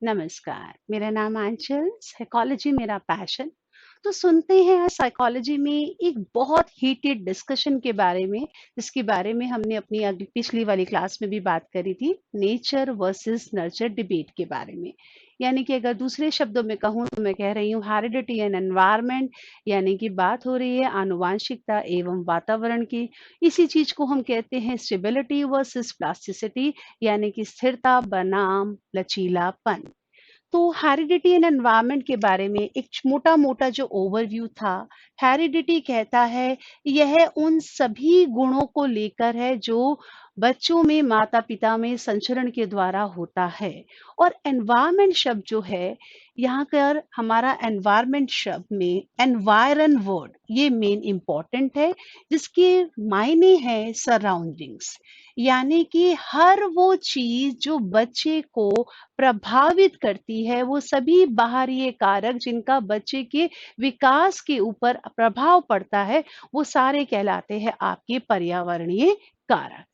नमस्कार, मेरा नाम आंचल, साइकोलॉजी मेरा पैशन। तो सुनते हैं आज साइकोलॉजी में एक बहुत हीटेड डिस्कशन के बारे में, जिसके बारे में हमने अपनी अगली पिछली वाली क्लास में भी बात करी थी, नेचर वर्सेस नर्चर डिबेट के बारे में। यानी कि अगर दूसरे शब्दों में कहूँ तो मैं कह रही हूँ हेरिडिटी एंड एनवायरनमेंट, यानी कि बात हो रही है आनुवांशिकता एवं वातावरण की। इसी चीज को हम कहते हैं स्टेबिलिटी वर्सेस प्लास्टिसिटी, यानी कि स्थिरता बनाम लचीलापन। तो हेरिडिटी एंड एनवायरनमेंट के बारे में एक मोटा-मोटा जो ओवरव्यू था, हेरिडिटी कहता है यह उन सभी गुणों को लेकर है जो बच्चों में माता-पिता में संचरण के द्वारा होता है। और एनवायरनमेंट शब्द जो है, यहाँ पर हमारा एनवायरनमेंट शब्द में एनवायरन वर्ड ये मेन इम्पोर्टेंट है, जिसके मायने है सराउंडिंग्स। यानी कि हर वो चीज जो बच्चे को प्रभावित करती है, वो सभी बाहरी कारक जिनका बच्चे के विकास के ऊपर प्रभाव पड़ता है, वो सारे कहलाते हैं आपके पर्यावरणीय कारक।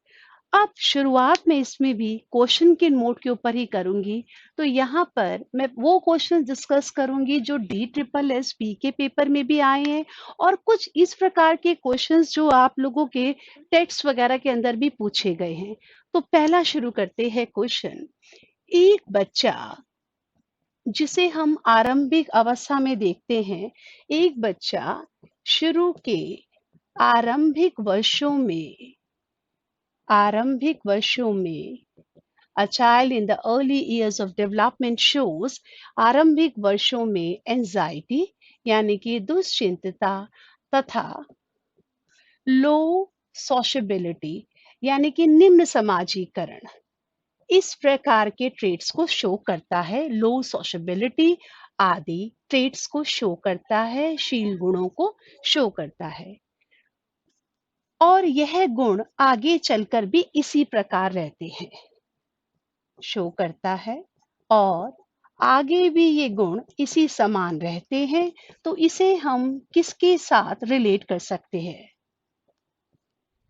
अब शुरुआत में इसमें भी क्वेश्चन के मोड के ऊपर ही करूंगी। तो यहाँ पर मैं वो क्वेश्चन डिस्कस करूंगी जो DSSS के पेपर में भी आए हैं, और कुछ इस प्रकार के क्वेश्चंस जो आप लोगों के टेक्स्ट वगैरह के अंदर भी पूछे गए हैं। तो पहला शुरू करते हैं क्वेश्चन। एक बच्चा जिसे हम आरंभिक अवस्था में देखते हैं, एक बच्चा शुरू के आरंभिक वर्षों में a child in the early years of development shows आरंभिक वर्षों में एंजाइटी यानी कि दुश्चिंतता तथा लो सोशबिलिटी यानी कि निम्न समाजीकरण, इस प्रकार के ट्रेड्स को शो करता है। लो सोशबिलिटी आदि ट्रेड्स को शो करता है, शील गुणों को शो करता है। और यह गुण आगे चलकर भी इसी प्रकार रहते हैं, शो करता है और आगे भी ये गुण इसी समान रहते हैं। तो इसे हम किसके साथ रिलेट कर सकते हैं?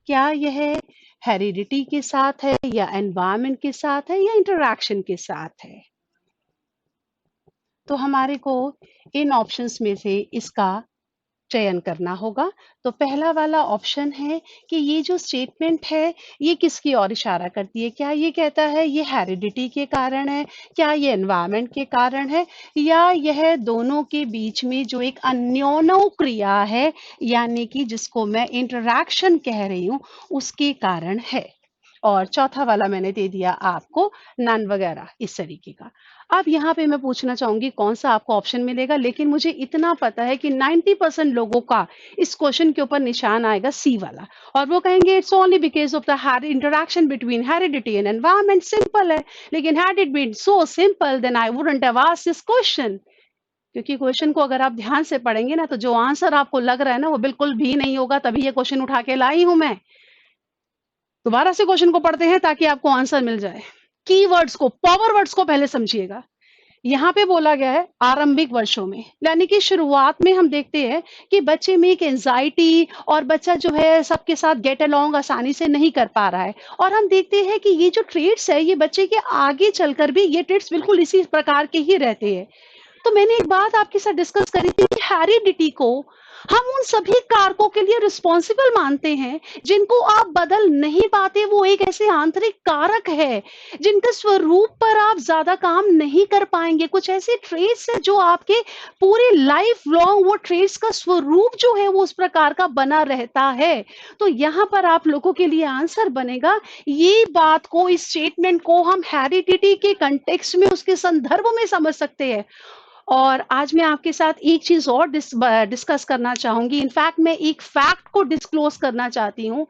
क्या यह हेरिडिटी के साथ है या एनवायरनमेंट के साथ है या इंटरैक्शन के साथ है? तो हमारे को इन ऑप्शंस में से इसका चयन करना होगा। तो पहला वाला ऑप्शन है कि ये जो स्टेटमेंट है ये किसकी ओर इशारा करती है? क्या ये कहता है ये हेरिडिटी के कारण है, क्या ये एनवायरनमेंट के कारण है, या यह दोनों के बीच में जो एक अन्योन्य क्रिया है यानी कि जिसको मैं इंटरैक्शन कह रही हूँ उसके कारण है? और चौथा वाला मैंने दे दिया आपको नन वगैरह इस तरीके का। अब यहाँ पे मैं पूछना चाहूंगी कौन सा आपको ऑप्शन मिलेगा, लेकिन मुझे इतना पता है कि 90% लोगों का इस क्वेश्चन के ऊपर निशान आएगा सी वाला, और वो कहेंगे it's only because of the interaction between heredity and environment. Simple है, लेकिन had it been so simple then I wouldn't have asked this question. क्योंकि क्वेश्चन को अगर आप ध्यान से पढ़ेंगे ना, तो जो आंसर आपको लग रहा है ना वो बिल्कुल भी नहीं होगा, तभी ये क्वेश्चन उठा के लाई हूं मैं। दोबारा से क्वेश्चन को पढ़ते हैं ताकि आपको आंसर मिल जाए। कीवर्ड्स को, पावर वर्ड्स को पहले समझिएगा। यहाँ पे बोला गया है आरंभिक वर्षों में, यानी कि शुरुआत में हम देखते हैं कि बच्चे में एक एंजाइटी, और बच्चा जो है सबके साथ गेट अलोंग आसानी से नहीं कर पा रहा है। और हम देखते हैं कि ये जो ट्रेड्स है ये बच्चे के आगे चलकर भी ये ट्रेड्स बिल्कुल इसी प्रकार के ही रहते हैं। तो मैंने एक बात आपके साथ डिस्कस करी थी कि हेरिडिटी को हम उन सभी कारकों के लिए रिस्पॉन्सिबल मानते हैं जिनको आप बदल नहीं पाते। वो एक ऐसे आंतरिक कारक है जिनके स्वरूप पर आप ज्यादा काम नहीं कर पाएंगे। कुछ ऐसे ट्रेड्स है जो आपके पूरे लाइफ लॉन्ग वो ट्रेड्स का स्वरूप जो है वो उस प्रकार का बना रहता है। तो यहाँ पर आप लोगों के लिए आंसर बनेगा, ये बात को, इस स्टेटमेंट को हम हेरिडिटी के कंटेक्स्ट में उसके संदर्भ में समझ सकते हैं। और आज मैं आपके साथ एक चीज और डिस्कस करना चाहूंगी। इनफैक्ट मैं एक फैक्ट को डिस्क्लोज करना चाहती हूँ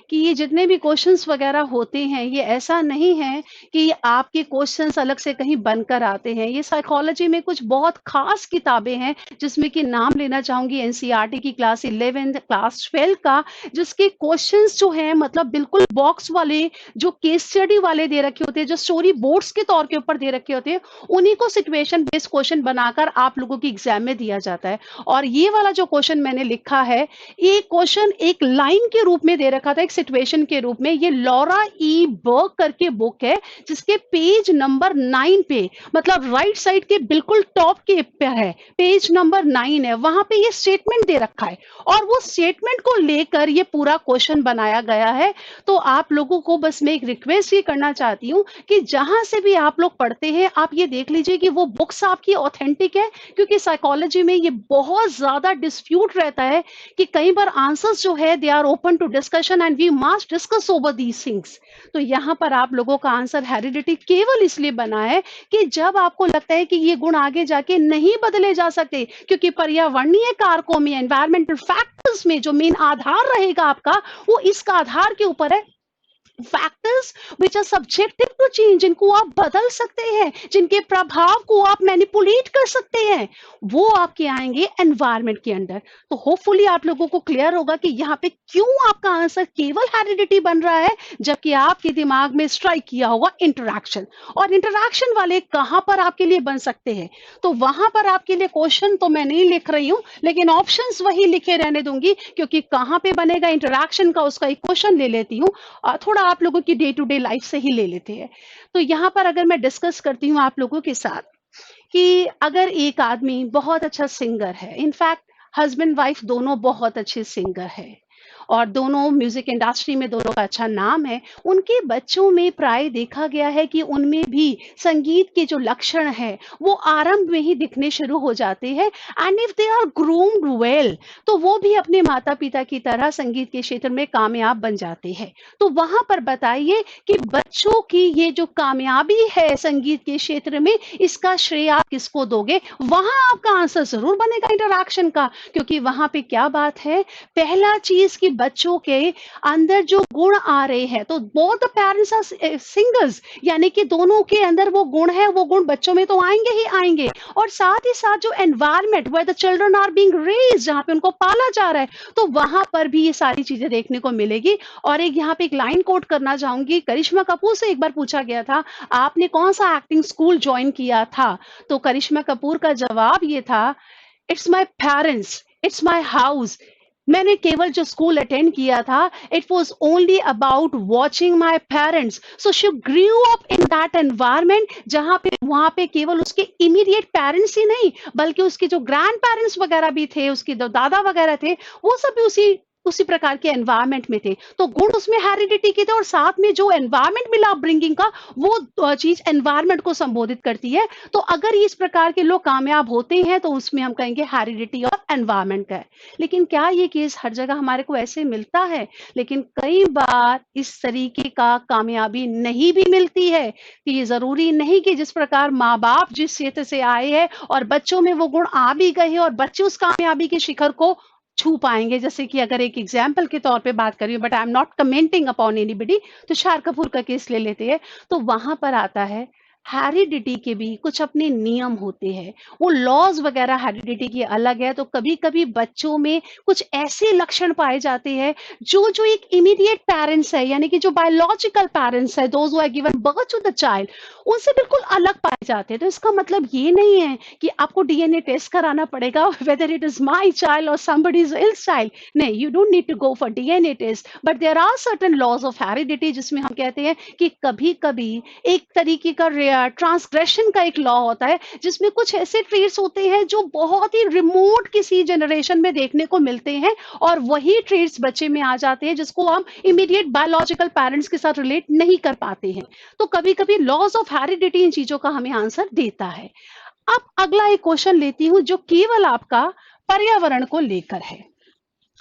कि ये जितने भी क्वेश्चंस वगैरह होते हैं ये ऐसा नहीं है कि आपके क्वेश्चंस अलग से कहीं बनकर आते हैं। ये साइकोलॉजी में कुछ बहुत खास किताबें हैं, जिसमें कि नाम लेना चाहूंगी एनसीईआरटी की क्लास 11 क्लास 12 का, जिसके क्वेश्चंस जो हैं मतलब बिल्कुल बॉक्स वाले, जो केस स्टडी वाले दे रखे होते हैं, जो स्टोरी बोर्ड्स के तौर के ऊपर दे रखे होते हैं, उन्हीं को सिचुएशन बेस्ड क्वेश्चन बनाकर आप लोगों की एग्जाम में दिया जाता है। और ये वाला जो क्वेश्चन मैंने लिखा है, ये क्वेश्चन एक लाइन के रूप में दे रखा था, एक सिचुएशन के रूप में ये लॉरा ई बर्ग करके बुक है, जिसके पेज नंबर 9 पे, मतलब राइट साइड के बिल्कुल टॉप के पे है, पेज नंबर 9 है, वहां पे ये स्टेटमेंट दे रखा है और वो स्टेटमेंट को लेकर ये पूरा क्वेश्चन बनाया गया है। तो आप लोगों को बस मैं एक रिक्वेस्ट ये करना चाहती हूँ कि जहां से भी आप लोग पढ़ते हैं, आप ये देख लीजिए कि वो बुक्स आपकी ऑथेंटिक है, क्योंकि साइकोलॉजी में ये बहुत ज्यादा डिस्प्यूट रहता है कि कई बार आंसर्स जो है they are open to discussion and we must discuss over these things. तो यहाँ पर आप लोगों का आंसर हेरिडिटी केवल इसलिए बना है कि जब आपको लगता है कि ये गुण आगे जाके नहीं बदले जा सकते, क्योंकि पर्यावरणीय कारकों में, एनवायरमेंटल फैक्टर्स में जो मेन आधार रहेगा आपका, वो इसका आधार के ऊपर है। Factors which are subjective to change, जिनको आप बदल सकते हैं, जिनके प्रभाव को आप मैनिपुलेट कर सकते हैं, वो आपके आएंगे एनवायरमेंट के अंदर। तो होपफुली आप लोगों को क्लियर होगा कि यहाँ पे क्यों आपका आंसर केवल हेरिडिटी बन रहा है, जबकि आपके दिमाग में स्ट्राइक किया होगा इंटरैक्शन। और इंटरैक्शन वाले कहां पर आपके लिए बन सकते हैं, तो वहां पर आपके लिए क्वेश्चन तो मैं नहीं लिख रही हूं, लेकिन ऑप्शंस वही लिखे रहने दूंगी, क्योंकि कहां पे बनेगा इंटरैक्शन का उसका एक क्वेश्चन ले लेती हूँ। थोड़ा आप लोगों की डे टू डे लाइफ से ही ले लेते हैं। तो यहाँ पर अगर मैं डिस्कस करती हूँ आप लोगों के साथ कि अगर एक आदमी बहुत अच्छा सिंगर है, इनफैक्ट हस्बैंड वाइफ दोनों बहुत अच्छे सिंगर है और दोनों म्यूजिक इंडस्ट्री में दोनों का अच्छा नाम है, उनके बच्चों में प्राय देखा गया है कि उनमें भी संगीत के जो लक्षण है वो आरंभ में ही दिखने शुरू हो जाते हैं। And if they are groomed well, तो वो भी अपने माता पिता की तरह संगीत के क्षेत्र में कामयाब बन जाते हैं। तो वहां पर बताइए कि बच्चों की ये जो कामयाबी है संगीत के क्षेत्र में, इसका श्रेय आप किसको दोगे? वहां आपका आंसर जरूर बनेगा इंटरैक्शन का, क्योंकि वहां पे क्या बात है, पहला चीज कि बच्चों के अंदर जो गुण आ रहे हैं, तो both the parents are singers, यानी कि दोनों के अंदर वो गुण है, वो गुण बच्चों में तो आएंगे ही आएंगे। और साथ ही साथ जो environment where the children are being raised, जहां पे उनको पाला जा रहा है, तो वहां पर भी ये सारी चीजें देखने को मिलेगी। और एक यहाँ पे एक लाइन कोट करना चाहूंगी, करिश्मा कपूर से एक बार पूछा गया था आपने कौन सा एक्टिंग स्कूल ज्वाइन किया था, तो करिश्मा कपूर का जवाब ये था, it's my parents, it's my house. मैंने केवल जो स्कूल अटेंड किया था, it was only about watching my parents. So she grew up in that environment, जहां पे वहां पे केवल उसके इमीडिएट पेरेंट्स ही नहीं, बल्कि उसके जो ग्रैंड पेरेंट्स वगैरह भी थे, उसके जो दादा वगैरह थे, वो सब भी उसी प्रकार के एनवायरमेंट में थे। तो गुण उसमें हेरिडिटी के थे, और साथ में जो एनवायरमेंट मिला अपब्रिंगिंग का, वो चीज एनवायरमेंट को संबोधित करती है। तो अगर इस प्रकार के लोग कामयाब होते हैं, तो उसमें हम कहेंगे हेरिडिटी और एनवायरमेंट का है। लेकिन क्या ये केस हर जगह हमारे को ऐसे मिलता है? लेकिन कई बार इस तरीके का कामयाबी नहीं भी मिलती है, कि ये जरूरी नहीं कि जिस प्रकार माँ बाप जिस क्षेत्र से आए हैं और बच्चों में वो गुण आ भी गए और बच्चे उस कामयाबी के शिखर को छू पाएंगे। जैसे कि अगर एक एग्जाम्पल के तौर पे बात करिए, but I am not commenting upon anybody, Tushar Kapoor का केस ले लेते हैं, तो वहां पर आता है हेरिडिटी के भी कुछ अपने नियम होते हैं। वो लॉज वगैरह हेरिडिटी की अलग है। तो कभी कभी बच्चों में कुछ ऐसे लक्षण पाए जाते हैं जो जो एक इमीडिएट पेरेंट्स है, यानी कि जो बायोलॉजिकल पेरेंट्स है, those who have given birth to the child, उनसे बिल्कुल अलग पाए जाते हैं। तो इसका मतलब ये नहीं है कि आपको डीएनए टेस्ट कराना पड़ेगा whether it is my child और somebody's else child। नहीं, you don't need to go for DNA test, but there are certain laws of heredity, जिसमें हम कहते हैं कि कभी कभी एक तरीके का ट्रांसग्रेशन का एक लॉ होता है, जिसमें कुछ ऐसे ट्रेट्स होते हैं जो बहुत ही रिमोट किसी जनरेशन में देखने को मिलते हैं, और वही ट्रेट्स बच्चे में आ जाते हैं जिसको हम इमीडिएट बायोलॉजिकल पेरेंट्स के साथ रिलेट नहीं कर पाते हैं। तो कभी कभी लॉज ऑफ हेरिडिटी इन चीजों का हमें आंसर देता है। अब अगला एक क्वेश्चन लेती हूं जो केवल आपका पर्यावरण को लेकर है।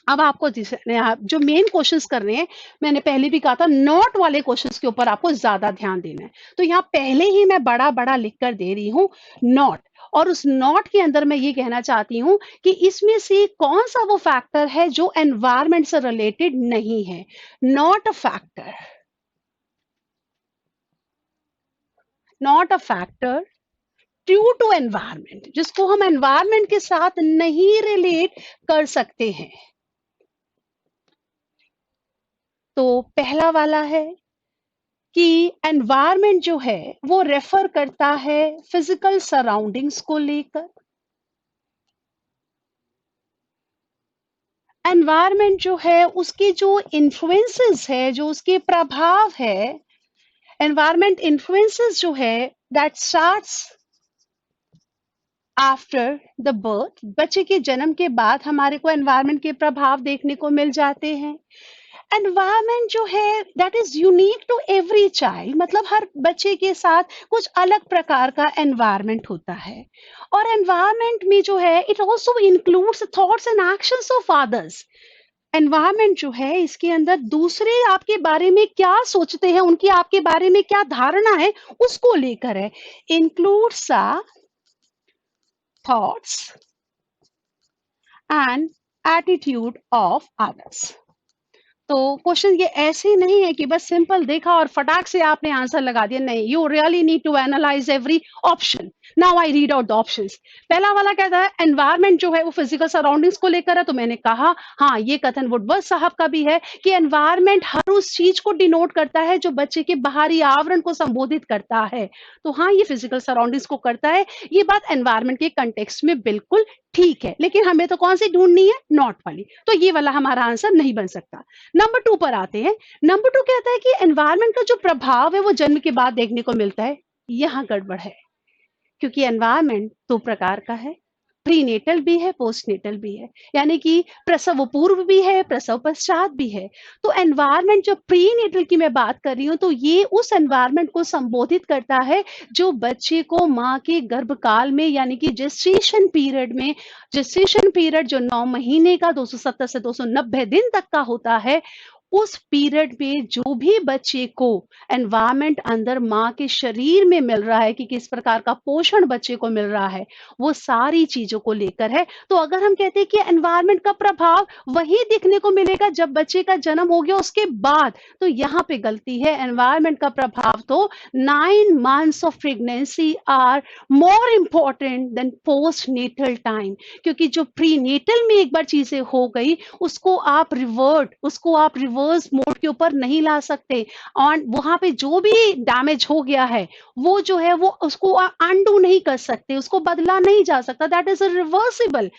अब आपको आप जो मेन क्वेश्चंस कर रहे हैं, मैंने पहले भी कहा था नॉट वाले क्वेश्चंस के ऊपर आपको ज्यादा ध्यान देना है। तो यहाँ पहले ही मैं बड़ा बड़ा लिख कर दे रही हूँ नॉट, और उस नॉट के अंदर मैं ये कहना चाहती हूँ कि इसमें से कौन सा वो फैक्टर है जो एनवायरमेंट से रिलेटेड नहीं है। Not a factor, not a factor due to environment, जिसको हम एनवायरमेंट के साथ नहीं रिलेट कर सकते हैं। तो पहला वाला है कि एनवायरनमेंट जो है वो रेफर करता है फिजिकल सराउंडिंग्स को लेकर। एनवायरनमेंट जो है उसके जो इन्फ्लुएंसेस है, जो उसके प्रभाव है, एनवायरनमेंट इन्फ्लुएंसेस जो है that starts after the birth, बच्चे के जन्म के बाद हमारे को एनवायरनमेंट के प्रभाव देखने को मिल जाते हैं। एनवायरनमेंट जो है that is unique to every child, मतलब हर बच्चे के साथ कुछ अलग प्रकार का एनवायरनमेंट होता है। और एनवायरनमेंट में जो है it also includes thoughts and actions of others. Environment जो है इसके अंदर दूसरे आपके बारे में क्या सोचते हैं, उनकी आपके बारे में क्या धारणा है, उसको लेकर है। Includes thoughts and attitude of others. तो क्वेश्चन ये ऐसे नहीं है कि बस सिंपल देखा और फटाक से आपने आंसर लगा दिया, नहीं, you really need to analyse every option. Now I read out the options. पहला वाला कहता है एनवायरनमेंट जो है वो फिजिकल सराउंडिंग्स को लेकर है, तो मैंने कहा हाँ, ये कथन वुडवर्ड साहब का भी है कि एनवायरनमेंट हर उस चीज को डिनोट करता है जो बच्चे के बाहरी आवरण को संबोधित करता है। तो हाँ, ये फिजिकल सराउंडिंग्स को करता है। ये बात एनवायरनमेंट के कंटेक्स्ट में बिल्कुल ठीक है, लेकिन हमें तो कौन सी ढूंढनी है, नॉट वाली, तो ये वाला हमारा आंसर नहीं बन सकता। नंबर 2 पर आते हैं। नंबर 2 कहता है कि एनवायरनमेंट का जो प्रभाव है वो जन्म के बाद देखने को मिलता है। यहाँ गड़बड़ है, क्योंकि एनवायरनमेंट 2 प्रकार का है, प्रीनेटल भी है, पोस्टनेटल भी है, यानी कि प्रसव पूर्व भी है, प्रसव पश्चात भी है। तो एनवायरनमेंट जो प्रीनेटल की मैं बात कर रही हूँ, तो ये उस एनवायरनमेंट को संबोधित करता है जो बच्चे को माँ के गर्भकाल में, यानी कि जेस्टेशन पीरियड में, जेस्टेशन पीरियड जो 9 महीने का 270 से 290 दिन तक का होता है, उस पीरियड में जो भी बच्चे को एनवायरनमेंट अंदर माँ के शरीर में मिल रहा है, कि किस प्रकार का पोषण बच्चे को मिल रहा है, वो सारी चीजों को लेकर है। तो अगर हम कहते हैं कि एनवायरनमेंट का प्रभाव वही दिखने को मिलेगा जब बच्चे का जन्म हो गया उसके बाद, तो यहाँ पे गलती है। एनवायरनमेंट का प्रभाव तो 9 months of pregnancy are more important than postnatal time, क्योंकि जो प्री नेटल में एक बार चीजें हो गई उसको आप रिवर्स मोड के ऊपर नहीं ला सकते। और वहां पे जो भी डैमेज हो गया है वो जो है वो उसको अनडू नहीं कर सकते, उसको बदला नहीं जा सकता, दैट इज रिवर्सिबल।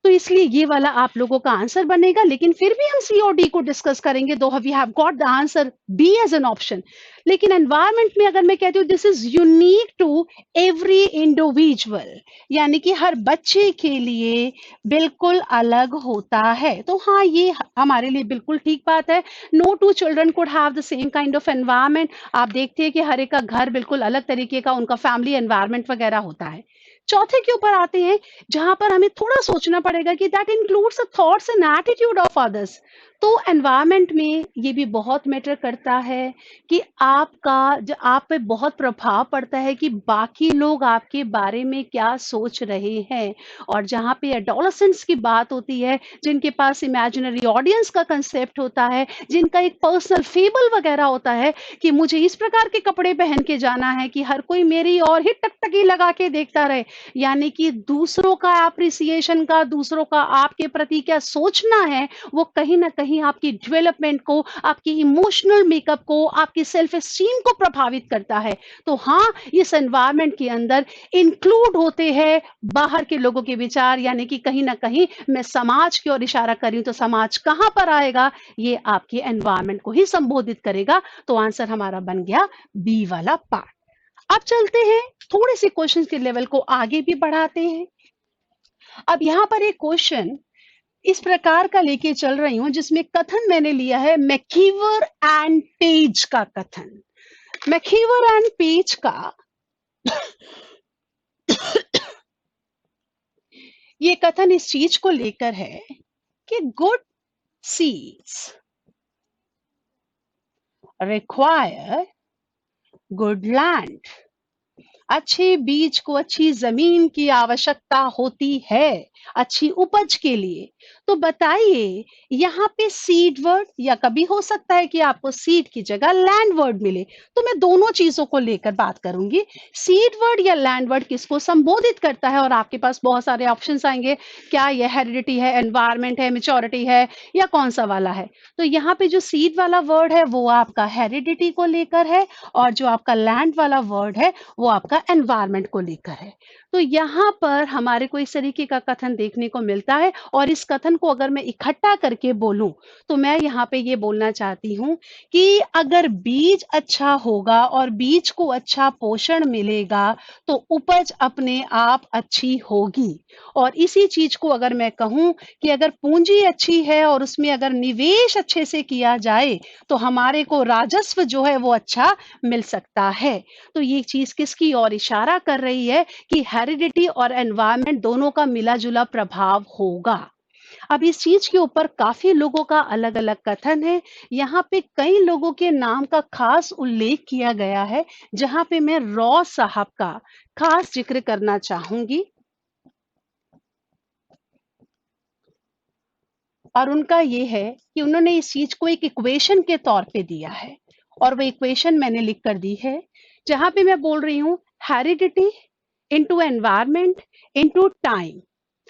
तो इसलिए ये वाला आप लोगों का आंसर बनेगा, लेकिन फिर भी हम सी और डी को डिस्कस करेंगे, though we have got the answer B as an option. लेकिन एनवायरनमेंट में अगर मैं कहती हूँ this is unique to every individual, यानी कि हर बच्चे के लिए बिल्कुल अलग होता है, तो हाँ, ये हमारे लिए बिल्कुल ठीक बात है। No two children could have the same kind of environment. आप देखते हैं कि हर एक का घर बिल्कुल अलग तरीके का, उनका फैमिली एनवायरनमेंट वगैरह होता है। चौथे के ऊपर आते हैं, जहां पर हमें थोड़ा सोचना पड़ेगा कि that includes the thoughts and attitude of others. तो एनवायरनमेंट में ये भी बहुत मैटर करता है कि आपका जो आप पे बहुत प्रभाव पड़ता है कि बाकी लोग आपके बारे में क्या सोच रहे हैं। और जहाँ पे एडोलसेंट्स की बात होती है, जिनके पास इमेजिनरी ऑडियंस का कंसेप्ट होता है, जिनका एक पर्सनल फेबल वगैरह होता है कि मुझे इस प्रकार के कपड़े पहन के जाना है कि हर कोई मेरी और ही टकटकी लगा के देखता रहे, यानी कि दूसरों का अप्रिसिएशन का, दूसरों का आपके प्रति क्या सोचना है, वो कहीं ना कहीं आपकी डेवलपमेंट को, आपकी इमोशनल मेकअप को, आपकी सेल्फ एस्टीम को प्रभावित करता है। तो हाँ, इस एनवायरनमेंट के अंदर इंक्लूड होते हैं बाहर के लोगों के विचार, यानी कि कहीं ना कहीं मैं समाज की ओर इशारा कर रही हूं, तो समाज कहां पर आएगा, ये आपके एनवायरनमेंट को ही संबोधित करेगा। तो आंसर हमारा बन गया बी वाला पार्ट। अब चलते हैं, थोड़े से क्वेश्चन के लेवल को आगे भी बढ़ाते हैं। अब यहाँ पर एक क्वेश्चन इस प्रकार का लेके चल रही हूं, जिसमें कथन मैंने लिया है मैकीवर एंड पेज का कथन। मैकीवर एंड पेज का ये कथन इस चीज को लेकर है कि good seeds require good land, अच्छे बीज को अच्छी जमीन की आवश्यकता होती है अच्छी उपज के लिए। तो बताइए, यहाँ पे सीड वर्ड, या कभी हो सकता है कि आपको सीड की जगह लैंड वर्ड मिले, तो मैं दोनों चीजों को लेकर बात करूंगी। सीड वर्ड या लैंड वर्ड किसको संबोधित करता है, और आपके पास बहुत सारे ऑप्शंस आएंगे, क्या यह हेरिडिटी है, एनवायरमेंट है, मेच्योरिटी है, या कौन सा वाला है। तो यहाँ पे जो सीड वाला वर्ड है वो आपका हेरिडिटी को लेकर है, और जो आपका लैंड वाला वर्ड है वो आपका एनवायरनमेंट को लेकर है। तो यहाँ पर हमारे को इस तरीके का कथन देखने को मिलता है और इस कथन को अगर मैं इकट्ठा करके बोलूँ, तो मैं यहाँ पे ये बोलना चाहती हूँ कि अगर बीज अच्छा होगा और बीज को अच्छा पोषण मिलेगा, तो उपज अपने आप अच्छी होगी। और इसी चीज़ को अगर मैं कहूँ कि अगर पूँजी अच्छी है और उसमें अगर निवेश अच्छे से किया जाए, तो हमारे को राजस्व जो है वो अच्छा मिल सकता है। तो ये चीज़ किसकी ओर इशारा कर रही है कि हेरिडिटी और एनवायरनमेंट दोनों का मिला-जुला प्रभाव होगा। अब इस चीज के ऊपर काफी लोगों का अलग-अलग कथन है। यहाँ पे कई लोगों के नाम का खास उल्लेख किया गया है, जहाँ पे मैं रॉ साहब का खास जिक्र करना चाहूंगी। और उनका ये है कि उन्होंने इस चीज को एक इक्वेशन के तौर पे दिया है और वो इक्वेशन मैंने लिख कर दी है, जहां पे मैं बोल रही हूँ heredity into environment into time.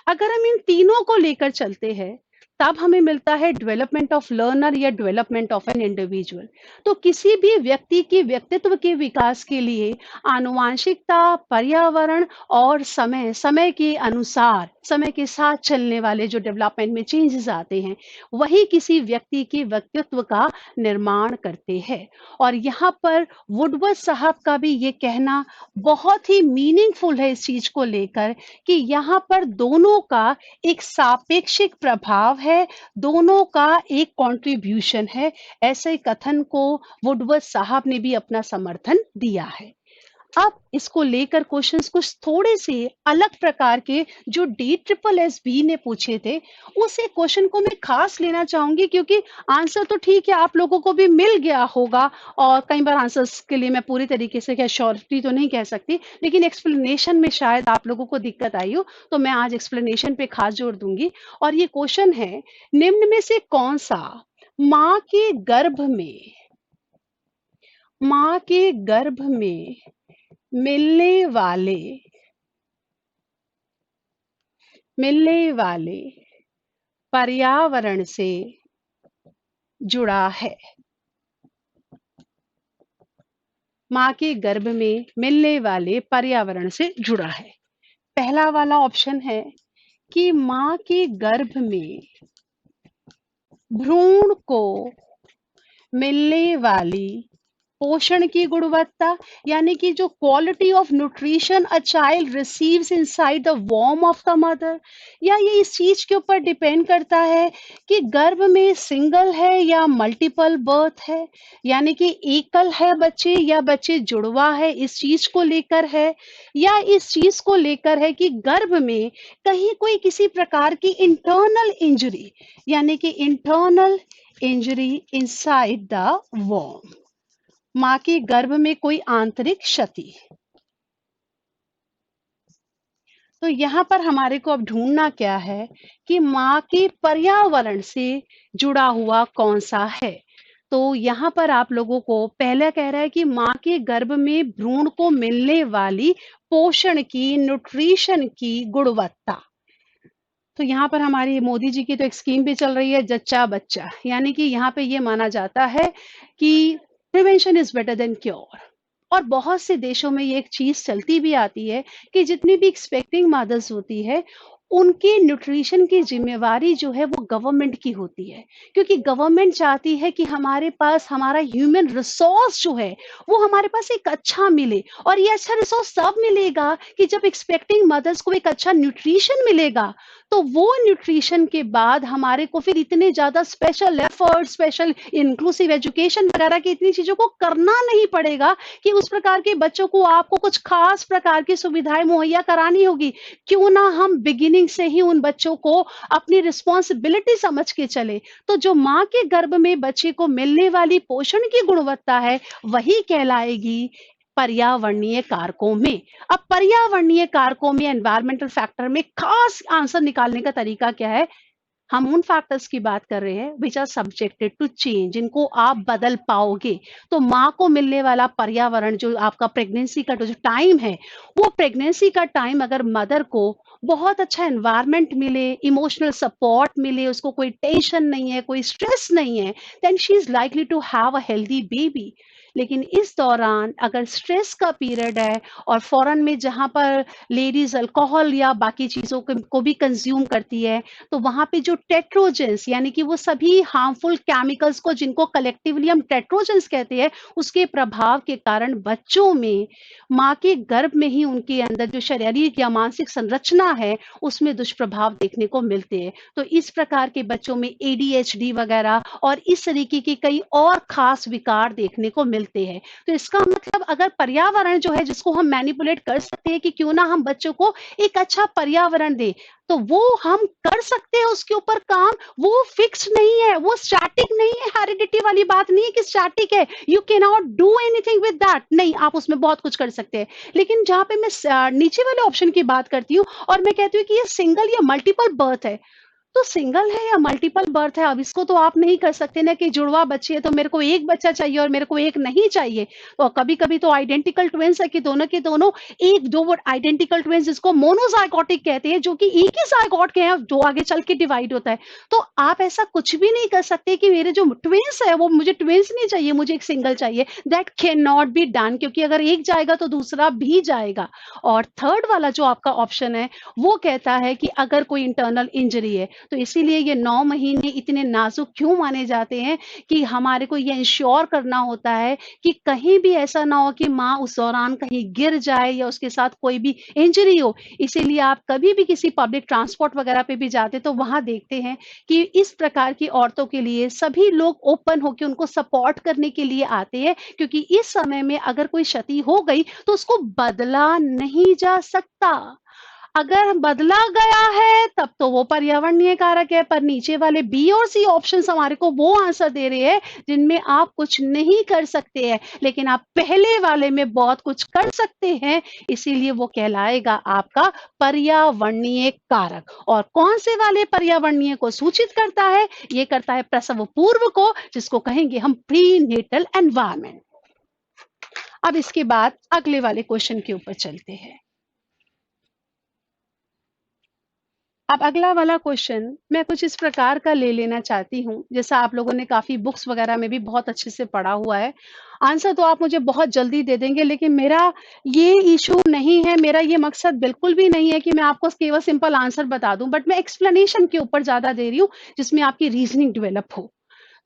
अगर हम इन तीनों को लेकर चलते हैं, तब हमें मिलता है डेवलपमेंट ऑफ लर्नर या डेवलपमेंट ऑफ एन इंडिविजुअल। तो किसी भी व्यक्ति के व्यक्तित्व के विकास के लिए आनुवांशिकता, पर्यावरण और समय समय के अनुसार, समय के साथ चलने वाले जो डेवलपमेंट में चेंजेस आते हैं, वही किसी व्यक्ति के व्यक्तित्व का निर्माण करते हैं। और यहाँ पर वुडवर्ड साहब का भी ये कहना बहुत ही मीनिंगफुल है इस चीज को लेकर कि यहाँ पर दोनों का एक सापेक्षिक प्रभाव है, दोनों का एक कंट्रीब्यूशन है। ऐसे कथन को वुडवर्ड साहब ने भी अपना समर्थन दिया है। अब इसको लेकर क्वेश्चंस कुछ थोड़े से अलग प्रकार के जो डी ट्रिपल एस बी ने पूछे थे, उस एक क्वेश्चन को मैं खास लेना चाहूंगी, क्योंकि आंसर तो ठीक है आप लोगों को भी मिल गया होगा। और कई बार आंसर्स के लिए मैं पूरी तरीके से क्या श्योरिटी तो नहीं कह सकती, लेकिन एक्सप्लेनेशन में शायद आप लोगों को दिक्कत आई हो, तो मैं आज एक्सप्लेनेशन पे खास जोर दूंगी। और ये क्वेश्चन है, निम्न में से कौन सा माँ के गर्भ में माँ के गर्भ में मिलने वाले मिलने वाले पर्यावरण से जुड़ा है? माँ के गर्भ में मिलने वाले पर्यावरण से जुड़ा है। पहला वाला ऑप्शन है कि माँ के गर्भ में भ्रूण को मिलने वाली पोषण की गुणवत्ता, यानी कि जो quality of nutrition a child receives inside the वॉर्म ऑफ द मदर, या ये इस चीज के ऊपर डिपेंड करता है कि गर्भ में सिंगल है या मल्टीपल बर्थ है, यानी कि एकल है बच्चे या बच्चे जुड़वा है, इस चीज को लेकर है, या इस चीज को लेकर है कि गर्भ में कहीं कोई किसी प्रकार की इंटरनल इंजरी, यानी कि इंटरनल इंजरी इनसाइड द वॉर्म, माँ के गर्भ में कोई आंतरिक क्षति। तो यहाँ पर हमारे को अब ढूंढना क्या है कि माँ के पर्यावरण से जुड़ा हुआ कौन सा है। तो यहाँ पर आप लोगों को पहला कह रहा है कि माँ के गर्भ में भ्रूण को मिलने वाली पोषण की, न्यूट्रिशन की गुणवत्ता। तो यहाँ पर हमारी मोदी जी की तो एक स्कीम भी चल रही है, जच्चा बच्चा, यानी कि यहाँ पे ये माना जाता है कि prevention is better than cure. और बहुत से देशों में ये एक चीज चलती भी आती है कि जितनी भी एक्सपेक्टिंग मदर्स होती है, उनके न्यूट्रिशन की जिम्मेवारी जो है वो गवर्नमेंट की होती है, क्योंकि गवर्नमेंट चाहती है कि हमारे पास हमारा ह्यूमन रिसोर्स जो है वो हमारे पास एक अच्छा मिले। और ये अच्छा रिसोर्स तब मिलेगा कि जब एक्सपेक्टिंग मदर्स को एक अच्छा न्यूट्रिशन मिलेगा। तो वो न्यूट्रिशन के बाद हमारे को फिर इतने ज्यादा special effort, special inclusive education वगैरह की इतनी चीजों को करना नहीं पड़ेगा कि उस प्रकार के बच्चों को आपको कुछ खास प्रकार की सुविधाएं मुहैया करानी होगी। क्यों ना हम बिगिनिंग से ही उन बच्चों को अपनी रिस्पॉन्सिबिलिटी समझ के चले। तो जो माँ के गर्भ में बच्चे को मिलने वाली पोषण की गुणवत्ता है, वही कहलाएगी पर्यावरणीय कारकों में। अब पर्यावरणीय कारकों में, एनवायरमेंटल फैक्टर में खास आंसर निकालने का तरीका क्या है? हम उन फैक्टर्स की बात कर रहे हैं which are subjected to change, जिनको आप बदल पाओगे। तो माँ को मिलने वाला पर्यावरण, जो आपका प्रेगनेंसी का जो टाइम है, वो प्रेगनेंसी का टाइम अगर मदर को बहुत अच्छा एनवायरनमेंट मिले, इमोशनल सपोर्ट मिले, उसको कोई टेंशन नहीं है, कोई स्ट्रेस नहीं है, then she is likely to have a healthy baby. लेकिन इस दौरान अगर स्ट्रेस का पीरियड है और फ़ौरन में जहाँ पर लेडीज़ अल्कोहल या बाकी चीज़ों को भी कंज़्यूम करती है, तो वहाँ पे जो टेट्रोजेंस यानी कि वो सभी हार्मफुल केमिकल्स को जिनको कलेक्टिवली हम टेट्रोजेंस कहते हैं, उसके प्रभाव के कारण बच्चों में माँ के गर्भ में ही उनके अंदर जो शारीरिक या मानसिक संरचना है, उसमें दुष्प्रभाव देखने को मिलते हैं। तो इस प्रकार के बच्चों में एडीएचडी वगैरह और इस तरीके के कई और खास विकार देखने को मिलते हैं। तो इसका मतलब अगर पर्यावरण जो है जिसको हम मैनिपुलेट कर सकते हैं कि क्यों ना हम बच्चों को एक अच्छा पर्यावरण दें, तो वो हम कर सकते हैं उसके ऊपर काम। वो फिक्स्ड नहीं है, वो स्टैटिक नहीं है, हेरिडिटी वाली बात नहीं है कि स्टैटिक है, you can not do anything with that. नहीं, आप उसमें बहुत कुछ कर सकते हैं। लेकिन जहाँ पे मैं नीचे वाले ऑप्शन की बात करती हूँ और मैं कहती हूँ कि ये सिंगल या मल्टीपल बर्थ है, तो सिंगल है या मल्टीपल बर्थ है, अब इसको तो आप नहीं कर सकते ना कि जुड़वा बच्चे है तो मेरे को एक बच्चा चाहिए और मेरे को एक नहीं चाहिए। और कभी-कभी तो आइडेंटिकल ट्विन्स है कि दोनों के दोनों एक दो वो आइडेंटिकल ट्विन्स जिसको मोनोज़ाइगोटिक कहते हैं, जो कि एक ही ज़ाइगोट के हैं, जो आगे चल के डिवाइड होता है। तो आप ऐसा कुछ भी नहीं कर सकते कि मेरे जो ट्विन्स है वो मुझे ट्विन्स नहीं चाहिए, मुझे एक सिंगल चाहिए। That can not be done, क्योंकि अगर एक जाएगा तो दूसरा भी जाएगा। और थर्ड वाला जो आपका ऑप्शन है, वो कहता है कि अगर कोई इंटरनल इंजरी है, तो इसीलिए ये 9 महीने इतने नाजुक क्यों माने जाते हैं कि हमारे को ये इंश्योर करना होता है कि कहीं भी ऐसा ना हो कि माँ उस दौरान कहीं गिर जाए या उसके साथ कोई भी इंजरी हो। इसीलिए आप कभी भी किसी पब्लिक ट्रांसपोर्ट वगैरह पे भी जाते तो वहाँ देखते हैं कि इस प्रकार की औरतों के लिए सभी लोग ओपन होके उनको सपोर्ट करने के लिए आते हैं, क्योंकि इस समय में अगर कोई क्षति हो गई तो उसको बदला नहीं जा सकता। अगर बदला गया है तब तो वो पर्यावरणीय कारक है, पर नीचे वाले बी और सी ऑप्शंस हमारे को वो आंसर दे रहे हैं जिनमें आप कुछ नहीं कर सकते हैं, लेकिन आप पहले वाले में बहुत कुछ कर सकते हैं। इसीलिए वो कहलाएगा आपका पर्यावरणीय कारक। और कौन से वाले पर्यावरणीय को सूचित करता है? ये करता है प्रसव पूर्व को, जिसको कहेंगे हम प्री नेटल एनवायरमेंट। अब इसके बाद अगले वाले क्वेश्चन के ऊपर चलते हैं। अब अगला वाला क्वेश्चन मैं कुछ इस प्रकार का ले लेना चाहती हूँ, जैसा आप लोगों ने काफ़ी बुक्स वगैरह में भी बहुत अच्छे से पढ़ा हुआ है। आंसर तो आप मुझे बहुत जल्दी दे देंगे, लेकिन मेरा ये इश्यू नहीं है, मेरा ये मकसद बिल्कुल भी नहीं है कि मैं आपको केवल सिंपल आंसर बता दूँ, बट मैं एक्सप्लेनेशन के ऊपर ज़्यादा दे रही हूँ, जिसमें आपकी रीज़निंग डेवलप हो।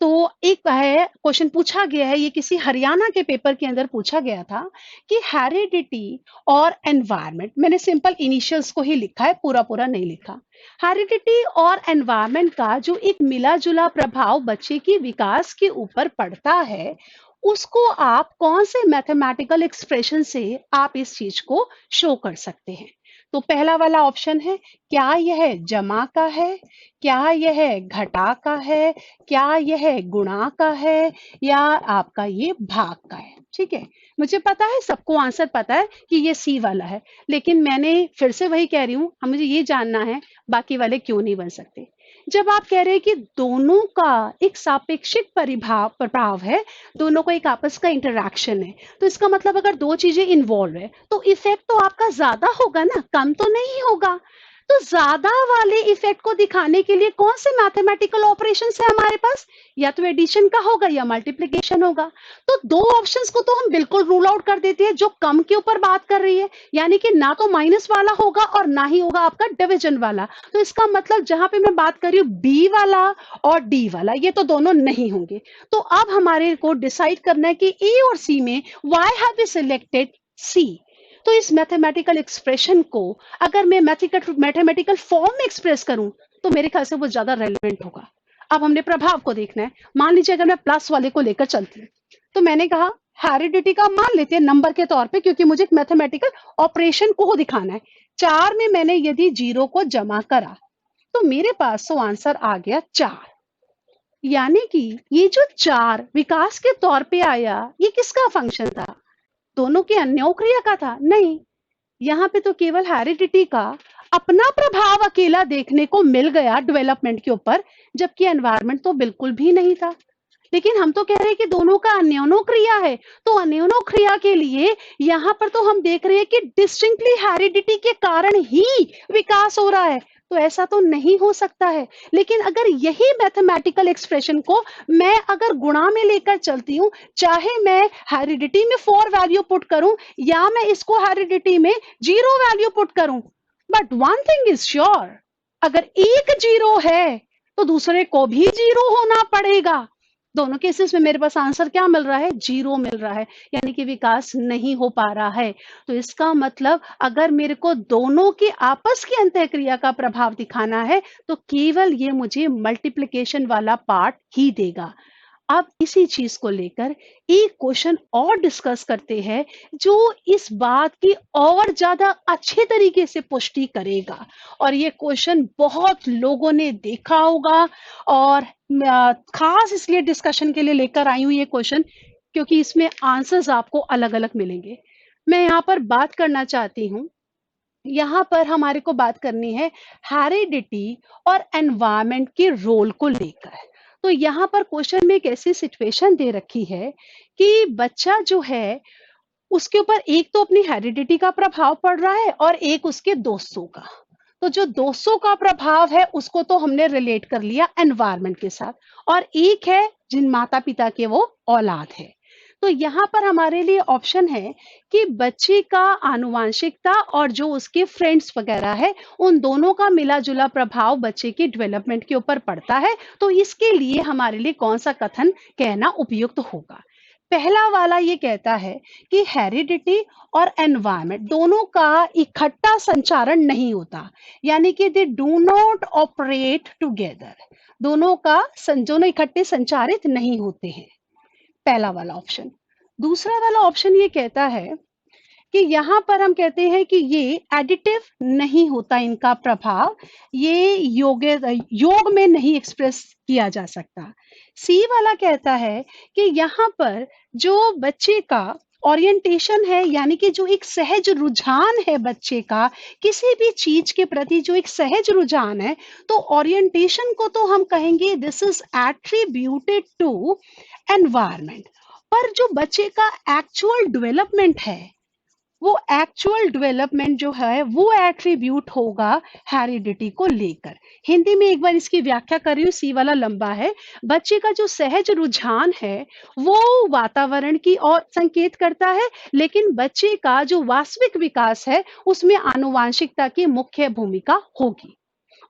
तो एक है क्वेश्चन पूछा गया है, ये किसी हरियाणा के पेपर के अंदर पूछा गया था कि हेरिडिटी और एनवायरनमेंट, मैंने सिंपल इनिशियल्स को ही लिखा है, पूरा पूरा नहीं लिखा। हेरिडिटी और एनवायरनमेंट का जो एक मिला जुला प्रभाव बच्चे की विकास के ऊपर पड़ता है, उसको आप कौन से मैथमेटिकल एक्सप्रेशन से आप इस चीज को शो कर सकते हैं? तो पहला वाला ऑप्शन है, क्या यह जमा का है, क्या यह घटा का है, क्या यह गुणा का है, या आपका ये भाग का है? ठीक है, मुझे पता है सबको आंसर पता है कि ये सी वाला है, लेकिन मैंने फिर से वही कह रही हूँ, अब मुझे ये जानना है बाकी वाले क्यों नहीं बन सकते। जब आप कह रहे हैं कि दोनों का एक सापेक्षिक परिभाव प्रभाव है, दोनों का एक आपस का इंटरैक्शन है, तो इसका मतलब अगर दो चीजें इन्वॉल्व है तो इफेक्ट तो आपका ज्यादा होगा ना, कम तो नहीं होगा। तो ज्यादा वाले इफेक्ट को दिखाने के लिए कौन से मैथमेटिकल ऑपरेशन है हमारे पास? या तो एडिशन का होगा या मल्टीप्लिकेशन होगा। तो दो ऑप्शंस को तो हम बिल्कुल रूल आउट कर देते हैं जो कम के ऊपर बात कर रही है, यानी कि ना तो माइनस वाला होगा और ना ही होगा आपका डिविजन वाला। तो इसका मतलब जहां पे मैं बात कर रही हूँ बी वाला और डी वाला, ये तो दोनों नहीं होंगे। तो अब हमारे को डिसाइड करना है कि ए और सी में व्हाई हैव वी सिलेक्टेड सी। तो इस मैथमेटिकल एक्सप्रेशन को अगर मैं मैथमेटिकल फॉर्म में एक्सप्रेस करूं तो मेरे ख्याल से वो ज्यादा रेलिवेंट होगा। अब हमने प्रभाव को देखना है। मान लीजिए अगर मैं प्लस वाले को लेकर चलती हूँ, तो मैंने कहा हेरिडिटी का मान लेते हैं नंबर के तौर पे, क्योंकि मुझे एक मैथमेटिकल ऑपरेशन को दिखाना है। 4 में मैंने यदि 0 को जमा करा तो मेरे पास तो आंसर आ गया 4। यानी कि ये जो 4 विकास के तौर पे आया, ये किसका फंक्शन था? दोनों के अन्यों क्रिया का था? नहीं, यहाँ पे तो केवल हेरिडिटी का अपना प्रभाव अकेला देखने को मिल गया डेवलपमेंट के ऊपर, जबकि एनवायरनमेंट तो बिल्कुल भी नहीं था। लेकिन हम तो कह रहे हैं कि दोनों का अन्योन्य क्रिया है। तो अन्योन्य क्रिया के लिए यहाँ पर तो हम देख रहे हैं कि डिस्टिंक्टली हेरिडिटी के कारण ही विकास हो रहा है। तो ऐसा तो नहीं हो सकता है। लेकिन अगर यही मैथमेटिकल एक्सप्रेशन को मैं अगर गुणा में लेकर चलती हूँ, चाहे मैं हेरिडिटी में 4 वैल्यू पुट करूं या मैं इसको हेरिडिटी में 0 वैल्यू पुट करूं, but one thing is sure, अगर एक 0 है तो दूसरे को भी 0 होना पड़ेगा। दोनों केसेस में मेरे पास आंसर क्या मिल रहा है? 0 मिल रहा है, यानी कि विकास नहीं हो पा रहा है। तो इसका मतलब अगर मेरे को दोनों की आपस की अंतःक्रिया का प्रभाव दिखाना है तो केवल ये मुझे मल्टीप्लिकेशन वाला पार्ट ही देगा। अब इसी चीज को लेकर एक क्वेश्चन और डिस्कस करते हैं जो इस बात की और ज्यादा अच्छे तरीके से पुष्टि करेगा। और ये क्वेश्चन बहुत लोगों ने देखा होगा, और खास इसलिए डिस्कशन के लिए लेकर आई हूं ये क्वेश्चन क्योंकि इसमें आंसर्स आपको अलग अलग मिलेंगे। मैं यहाँ पर बात करना चाहती हूँ, यहाँ पर हमारे को बात करनी है हेरिडिटी और एनवायरनमेंट के रोल को लेकर। तो यहाँ पर क्वेश्चन में एक ऐसी सिचुएशन दे रखी है कि बच्चा जो है उसके ऊपर एक तो अपनी हेरिडिटी का प्रभाव पड़ रहा है और एक उसके दोस्तों का। तो जो दोस्तों का प्रभाव है उसको तो हमने रिलेट कर लिया एनवायरनमेंट के साथ, और एक है जिन माता पिता के वो औलाद है। तो यहाँ पर हमारे लिए ऑप्शन है कि बच्चे का आनुवांशिकता और जो उसके फ्रेंड्स वगैरह है उन दोनों का मिला जुला प्रभाव बच्चे के डेवलपमेंट के ऊपर पड़ता है। तो इसके लिए हमारे लिए कौन सा कथन कहना उपयुक्त होगा? पहला वाला ये कहता है कि हेरिडिटी और एनवायरनमेंट दोनों का इकट्ठा संचारण नहीं होता, यानी कि they do not operate together. दोनों इकट्ठे संचारित नहीं होते हैं, पहला वाला ऑप्शन। दूसरा वाला ऑप्शन ये कहता है कि यहाँ पर हम कहते हैं कि ये एडिटिव नहीं होता, इनका प्रभाव ये योग में नहीं एक्सप्रेस किया जा सकता। सी वाला कहता है कि यहाँ पर जो बच्चे का ओरिएंटेशन है, यानी कि जो एक सहज रुझान है बच्चे का किसी भी चीज के प्रति, जो एक सहज रुझान है, तो ओरिएंटेशन को तो हम कहेंगे this is attributed to environment. पर जो बच्चे का एक्चुअल डेवलपमेंट है, वो एक्चुअल डेवलपमेंट जो है वो एट्रीब्यूट होगा हेरिडिटी को लेकर। हिंदी में एक बार इसकी व्याख्या कर रही हूँ, सी वाला लंबा है। बच्चे का जो सहज रुझान है वो वातावरण की ओर संकेत करता है, लेकिन बच्चे का जो वास्तविक विकास है उसमें आनुवांशिकता की मुख्य भूमिका होगी।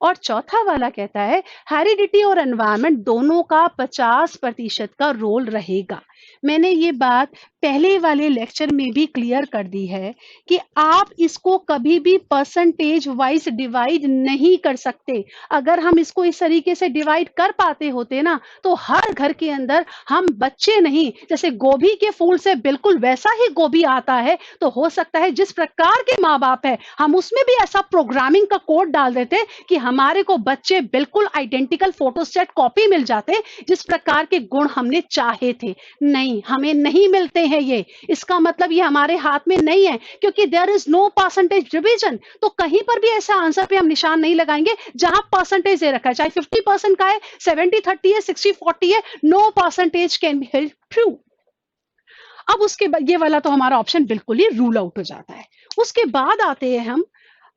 और चौथा वाला कहता है हेरिडिटी और एनवायरनमेंट दोनों का 50% का रोल रहेगा। मैंने ये बात पहले वाले लेक्चर में भी क्लियर कर दी है कि आप इसको कभी भी परसेंटेज वाइज डिवाइड नहीं कर सकते। अगर हम इसको इस तरीके से डिवाइड कर पाते होते ना तो हर घर के अंदर हम बच्चे नहीं, जैसे गोभी के फूल से बिल्कुल वैसा ही गोभी आता है, तो हो सकता है जिस प्रकार के माँ बाप है हम उसमें भी ऐसा प्रोग्रामिंग का कोड डाल देते कि हमारे को बच्चे बिल्कुल आइडेंटिकल फोटोस्टेट कॉपी मिल जाते जिस प्रकार के गुण हमने चाहे थे। नहीं, हमें नहीं मिलते हैं ये। इसका मतलब ये हमारे हाथ में नहीं है, क्योंकि there is no percentage division. तो कहीं पर भी ऐसा आंसर पे हम निशान नहीं लगाएंगे जहां परसेंटेज दे रखा है, चाहे 50% का है, 70-30 है, 60-40 है, no percentage can be held true. अब उसके बाद ये वाला तो हमारा ऑप्शन बिल्कुल ही रूल आउट हो जाता है। उसके बाद आते हैं हम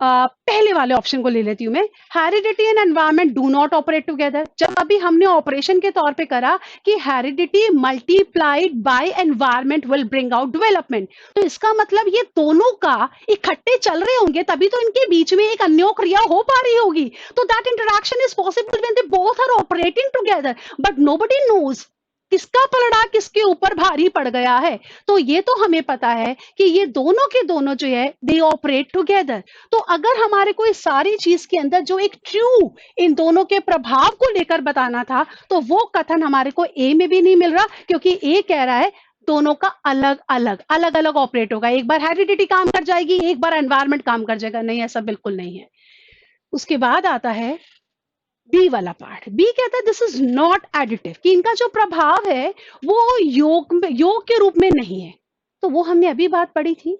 पहले वाले ऑप्शन को ले लेती हूं मैं, heredity and environment do not operate together. जब अभी हमने ऑपरेशन के तौर पे करा कि heredity multiplied by environment will bring out development, तो इसका मतलब ये दोनों का इकट्ठे चल रहे होंगे तभी तो इनके बीच में एक अन्योन्य क्रिया हो पा रही होगी। तो that interaction is possible when they both are operating together, but nobody knows किसका पलड़ा किसके ऊपर भारी पड़ गया है। तो ये तो हमें पता है कि ये दोनों के दोनों जो है दे ऑपरेट टुगेदर। तो अगर हमारे को इस सारी चीज के अंदर जो एक ट्रू इन दोनों के प्रभाव को लेकर बताना था, तो वो कथन हमारे को ए में भी नहीं मिल रहा, क्योंकि ए कह रहा है दोनों का अलग अलग ऑपरेट होगा। एक बार हेरिडिटी काम कर जाएगी, एक बार एनवायरमेंट काम कर जाएगा। नहीं, ऐसा बिल्कुल नहीं है। उसके बाद आता है बी वाला पार्ट। बी कहता है दिस इज नॉट एडिटिव, कि इनका जो प्रभाव है वो योग के रूप में नहीं है। तो वो हमने अभी बात पढ़ी थी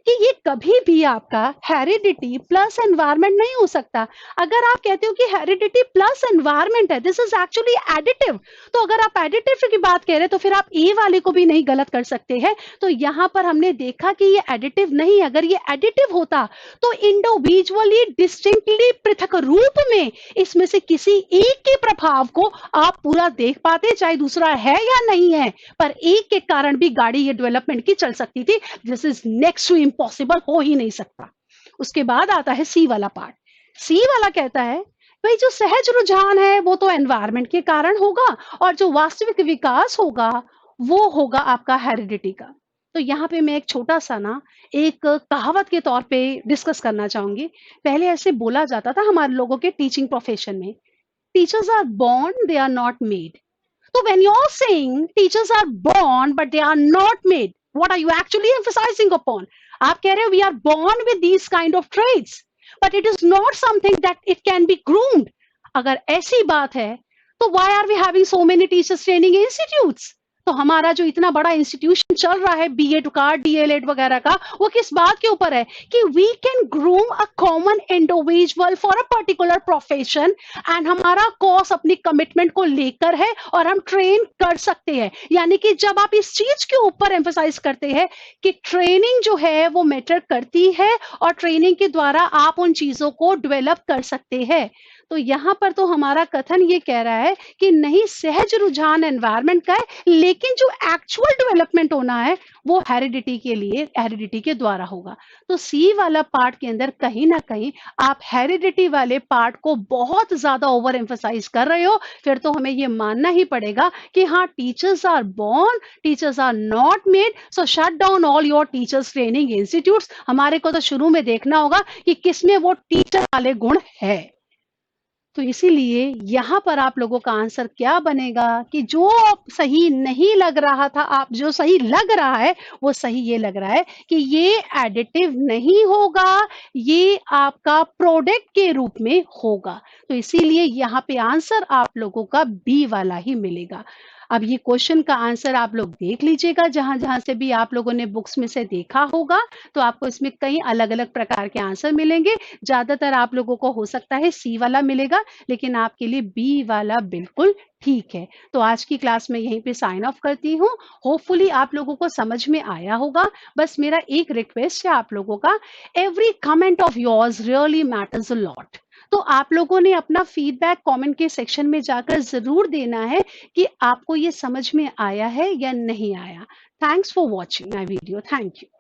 कि ये कभी भी आपका हेरिडिटी प्लस एनवायरनमेंट नहीं हो सकता। अगर आप कहते हो कि हेरिडिटी प्लस एनवायरनमेंट है, दिस इज एक्चुअली एडिटिव। तो अगर आप एडिटिव की बात कह रहे हैं तो फिर आप ए वाले को भी नहीं गलत कर सकते हैं। तो यहाँ पर हमने देखा कि ये एडिटिव नहीं है। अगर ये एडिटिव होता तो इंडिविजुअली डिस्टिंक्टली पृथक रूप में इसमें से किसी एक के प्रभाव को आप पूरा देख पाते, चाहे दूसरा है या नहीं है, पर एक के कारण भी गाड़ी ये डेवलपमेंट की चल सकती थी। This is next to impossible, हो ही नहीं सकता। उसके बाद आता है सी वाला पार्ट। सी वाला कहता है भाई जो सहज रुझान है वो तो एनवायरनमेंट के कारण होगा, और जो वास्तविक विकास होगा वो होगा आपका हेरिडिटी का। तो यहाँ पे मैं एक छोटा सा ना एक कहावत के तौर पे डिस्कस करना चाहूंगी। पहले ऐसे बोला जाता था हमारे लोगों के टीचिंग प्रोफेशन में, teachers are born, they are not made. So when you're saying teachers are born but they are not made, what are you actually emphasizing upon? आप कह रहे हो we are born with these kind of traits, but it is not something that it can be groomed. अगर ऐसी बात है तो why are we having so many teachers training institutes? तो हमारा जो इतना बड़ा इंस्टीट्यूशन चल रहा है बीएड का, डीएलएड वगैरह का, वो किस बात के ऊपर है कि we can groom a common individual for a particular profession, and हमारा कोर्स अपनी कमिटमेंट को लेकर है और हम ट्रेन कर सकते हैं। यानी कि जब आप इस चीज के ऊपर एम्फसाइज करते हैं कि ट्रेनिंग जो है वो मैटर करती है और ट्रेनिंग के द्वारा आप उन चीजों को डेवलप कर सकते हैं, तो यहाँ पर तो हमारा कथन ये कह रहा है कि नहीं, सहज रुझान एनवायरनमेंट का है, लेकिन जो एक्चुअल डेवलपमेंट होना है वो हेरिडिटी के लिए, हेरिडिटी के द्वारा होगा। तो सी वाला पार्ट के अंदर कहीं ना कहीं आप हेरिडिटी वाले पार्ट को बहुत ज्यादा ओवर एम्फसाइज कर रहे हो। फिर तो हमें ये मानना ही पड़ेगा कि हाँ, teachers are born, teachers are not made, so shut down all your teachers training institutes. हमारे को तो शुरू में देखना होगा कि किसमें वो टीचर वाले गुण है। तो इसीलिए यहाँ पर आप लोगों का आंसर क्या बनेगा कि जो सही नहीं लग रहा था, आप जो सही लग रहा है वो सही ये लग रहा है कि ये एडिटिव नहीं होगा, ये आपका प्रोडक्ट के रूप में होगा। तो इसीलिए यहाँ पे आंसर आप लोगों का बी वाला ही मिलेगा। अब ये क्वेश्चन का आंसर आप लोग देख लीजिएगा, जहां जहां से भी आप लोगों ने बुक्स में से देखा होगा, तो आपको इसमें कई अलग अलग प्रकार के आंसर मिलेंगे। ज्यादातर आप लोगों को हो सकता है सी वाला मिलेगा, लेकिन आपके लिए बी वाला बिल्कुल ठीक है। तो आज की क्लास में यहीं पे साइन ऑफ करती हूँ। होपफुली आप लोगों को समझ में आया होगा। बस मेरा एक रिक्वेस्ट है आप लोगों का, every comment of yours really matters a lot. तो आप लोगों ने अपना फीडबैक कमेंट के सेक्शन में जाकर जरूर देना है कि आपको ये समझ में आया है या नहीं आया। Thanks for watching my video. Thank you.